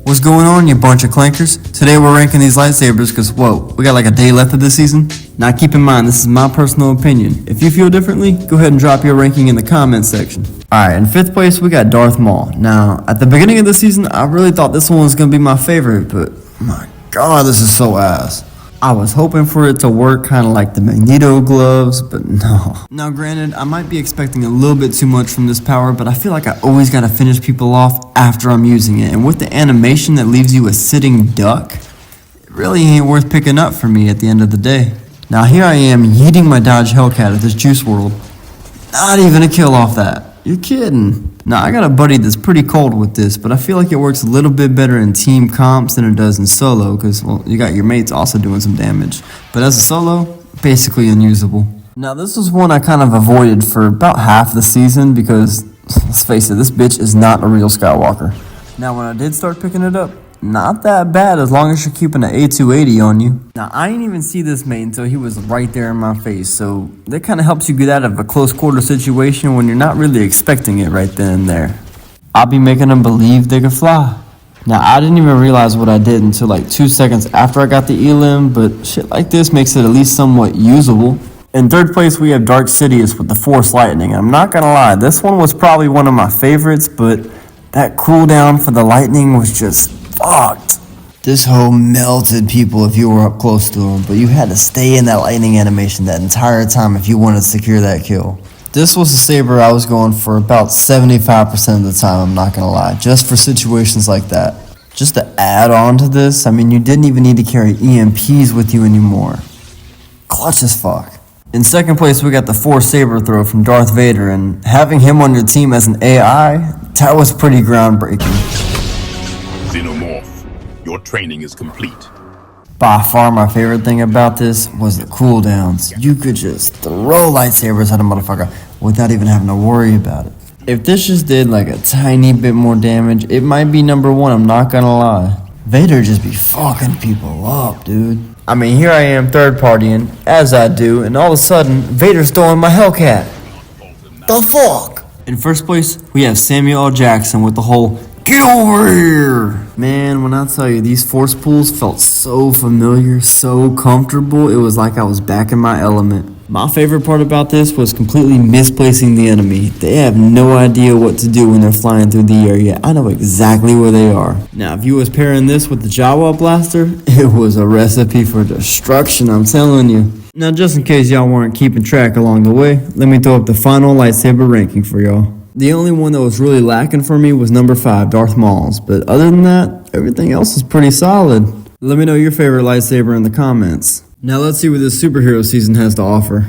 What's going on, you bunch of clankers? Today we're ranking these lightsabers because, whoa, we got like a day left of this season. Now keep in mind, this is my personal opinion. If you feel differently, go ahead and drop your ranking in the comments section. Alright, in 5th place we got Darth Maul. Now, at the beginning of the season, I really thought this one was going to be my favorite, but my god, this is so ass. I was hoping for it to work kind of like the Magneto gloves, but no. Now granted, I might be expecting a little bit too much from this power, but I feel like I always gotta finish people off after I'm using it. And with the animation that leaves you a sitting duck, it really ain't worth picking up for me at the end of the day. Now here I am yeeting my Dodge Hellcat at this Juice World. Not even a kill off that. You're kidding. Now I got a buddy that's pretty cold with this, but I feel like it works a little bit better in team comps than it does in solo, because, well, you got your mates also doing some damage. But as a solo, basically unusable. Now this was one I kind of avoided for about half the season because, let's face it, this bitch is not a real Skywalker. Now when I did start picking it up, not that bad as long as you're keeping an A280 on you. Now I didn't even see this mate until he was right there in my face, so that kind of helps you get out of a close quarter situation when you're not really expecting it right then and there. I'll be making them believe they could fly. Now I didn't even realize what I did until like 2 seconds after I got the elim, but shit like this makes it at least somewhat usable. In 3rd place we have Dark Sidious with the Force Lightning. I'm not gonna lie, this one was probably one of my favorites, but that cooldown for the lightning was just fucked. This hoe melted people if you were up close to him, but you had to stay in that lightning animation that entire time if you wanted to secure that kill. This was a Saber I was going for about 75% of the time, I'm not gonna lie, just for situations like that. Just to add on to this, I mean, you didn't even need to carry EMPs with you anymore. Clutch as fuck. In 2nd place, we got the Force Saber throw from Darth Vader, and having him on your team as an AI, that was pretty groundbreaking. Your training is complete. By far my favorite thing about this was the cooldowns. You could just throw lightsabers at a motherfucker without even having to worry about it. If this just did like a tiny bit more damage, it might be number 1, I'm not gonna lie. Vader just be fucking people up, dude. I mean, here I am third partying, as I do, and all of a sudden, Vader's throwing my Hellcat. The fuck? In 1st place, we have Samuel L. Jackson with the whole "get over here!" Man, when I tell you, these force pulls felt so familiar, so comfortable, it was like I was back in my element. My favorite part about this was completely misplacing the enemy. They have no idea what to do when they're flying through the air, yet I know exactly where they are. Now, if you was pairing this with the Jawa blaster, it was a recipe for destruction, I'm telling you. Now, just in case y'all weren't keeping track along the way, let me throw up the final lightsaber ranking for y'all. The only one that was really lacking for me was number 5, Darth Maul's, but other than that, everything else is pretty solid. Let me know your favorite lightsaber in the comments. Now let's see what this superhero season has to offer.